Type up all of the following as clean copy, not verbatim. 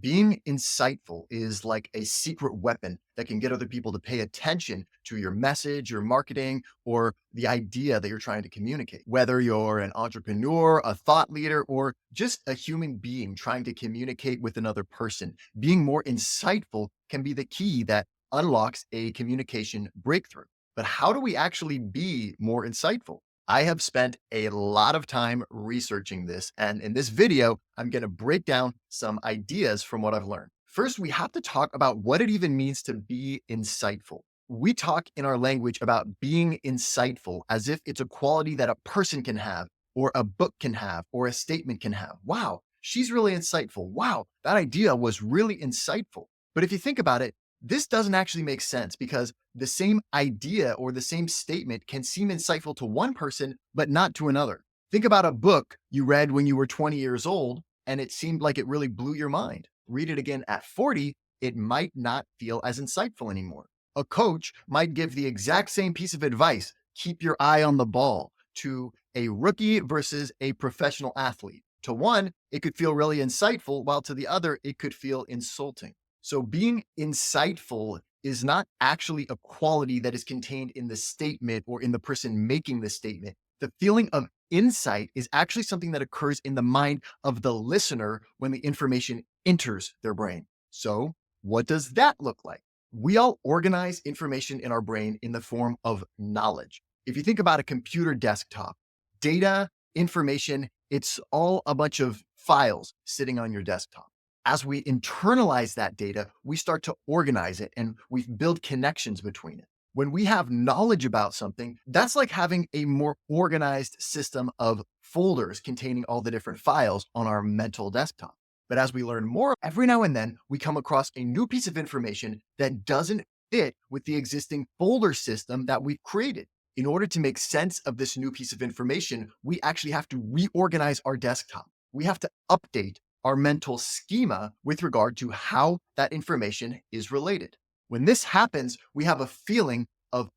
Being insightful is like a secret weapon that can get other people to pay attention to your message, your marketing, or the idea that you're trying to communicate. Whether you're an entrepreneur, a thought leader, or just a human being trying to communicate with another person, being more insightful can be the key that unlocks a communication breakthrough. But how do we actually be more insightful? I have spent a lot of time researching this. And in this video, I'm going to break down some ideas from what I've learned. First, we have to talk about what it even means to be insightful. We talk in our language about being insightful as if it's a quality that a person can have, or a book can have, or a statement can have. Wow, she's really insightful. Wow, that idea was really insightful. But if you think about it, this doesn't actually make sense because the same idea or the same statement can seem insightful to one person, but not to another. Think about a book you read when you were 20 years old and it seemed like it really blew your mind. Read it again at 40, it might not feel as insightful anymore. A coach might give the exact same piece of advice, keep your eye on the ball, to a rookie versus a professional athlete. To one, it could feel really insightful, while to the other, it could feel insulting. So being insightful is not actually a quality that is contained in the statement or in the person making the statement. The feeling of insight is actually something that occurs in the mind of the listener when the information enters their brain. So what does that look like? We all organize information in our brain in the form of knowledge. If you think about a computer desktop, data, information, it's all a bunch of files sitting on your desktop. As we internalize that data, we start to organize it and we build connections between it. When we have knowledge about something, that's like having a more organized system of folders containing all the different files on our mental desktop. But as we learn more, every now and then we come across a new piece of information that doesn't fit with the existing folder system that we've created. In order to make sense of this new piece of information, we actually have to reorganize our desktop. We have to update our mental schema with regard to how that information is related. When this happens, we have a feeling of,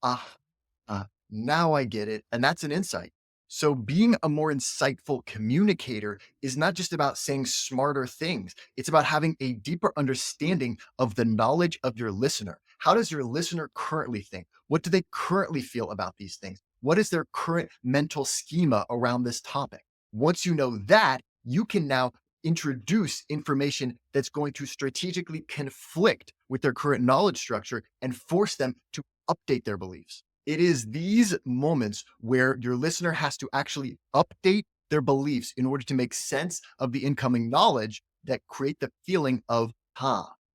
now I get it. And that's an insight. So being a more insightful communicator is not just about saying smarter things. It's about having a deeper understanding of the knowledge of your listener. How does your listener currently think? What do they currently feel about these things? What is their current mental schema around this topic? Once you know that, you can now introduce information that's going to strategically conflict with their current knowledge structure and force them to update their beliefs. It is these moments where your listener has to actually update their beliefs in order to make sense of the incoming knowledge that create the feeling of,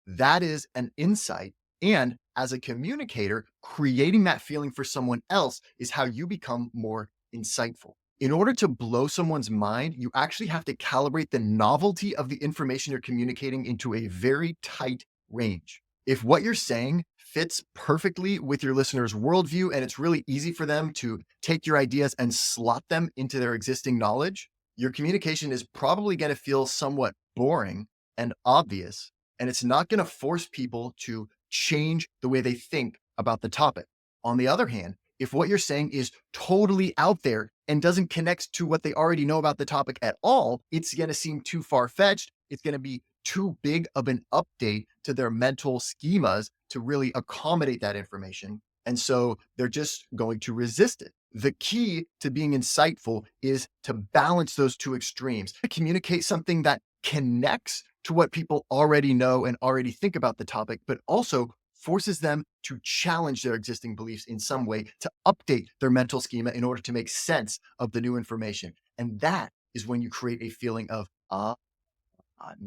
that is an insight. And as a communicator, creating that feeling for someone else is how you become more insightful. In order to blow someone's mind, you actually have to calibrate the novelty of the information you're communicating into a very tight range. If what you're saying fits perfectly with your listener's worldview and it's really easy for them to take your ideas and slot them into their existing knowledge, your communication is probably going to feel somewhat boring and obvious, and it's not going to force people to change the way they think about the topic. On the other hand, if what you're saying is totally out there and doesn't connect to what they already know about the topic at all, it's going to seem too far-fetched. It's going to be too big of an update to their mental schemas to really accommodate that information. And so they're just going to resist it. The key to being insightful is to balance those two extremes, to communicate something that connects to what people already know and already think about the topic, but also forces them to challenge their existing beliefs in some way, to update their mental schema in order to make sense of the new information. And that is when you create a feeling of,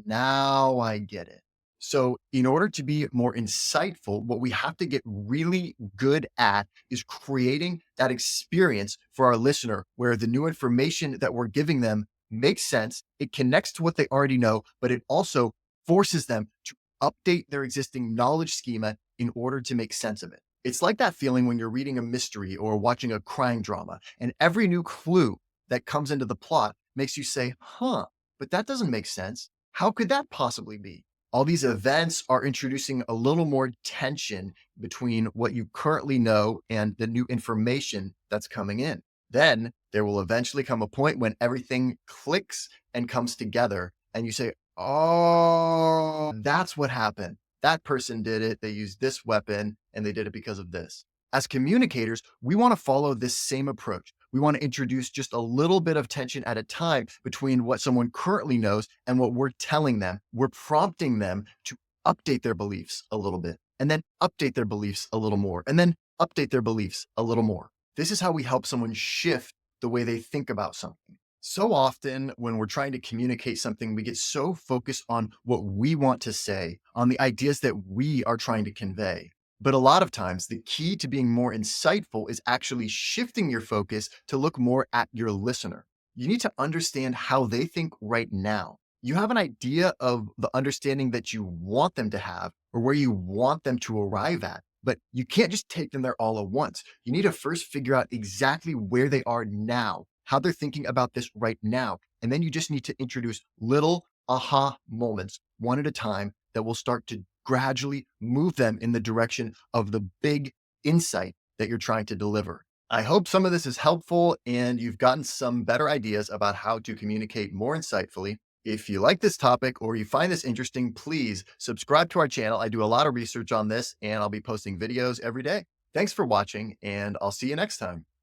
now I get it. So in order to be more insightful, what we have to get really good at is creating that experience for our listener where the new information that we're giving them makes sense. It connects to what they already know, but it also forces them to update their existing knowledge schema in order to make sense of it. It's like that feeling when you're reading a mystery or watching a crime drama, and every new clue that comes into the plot makes you say, but that doesn't make sense. How could that possibly be? All these events are introducing a little more tension between what you currently know and the new information that's coming in. Then there will eventually come a point when everything clicks and comes together and you say, Oh, that's what happened. That person did it. They used this weapon and they did it because of this. As communicators, we want to follow this same approach. We want to introduce just a little bit of tension at a time between what someone currently knows and what we're telling them. We're prompting them to update their beliefs a little bit, and then update their beliefs a little more, and then update their beliefs a little more. This is how we help someone shift the way they think about something. So often, when we're trying to communicate something, we get so focused on what we want to say, on the ideas that we are trying to convey. But a lot of times, the key to being more insightful is actually shifting your focus to look more at your listener. You need to understand how they think right now. You have an idea of the understanding that you want them to have or where you want them to arrive at, but you can't just take them there all at once. You need to first figure out exactly where they are now, how they're thinking about this right now. And then you just need to introduce little aha moments one at a time that will start to gradually move them in the direction of the big insight that you're trying to deliver. I hope some of this is helpful and you've gotten some better ideas about how to communicate more insightfully. If you like this topic or you find this interesting, please subscribe to our channel. I do a lot of research on this and I'll be posting videos every day. Thanks for watching and I'll see you next time.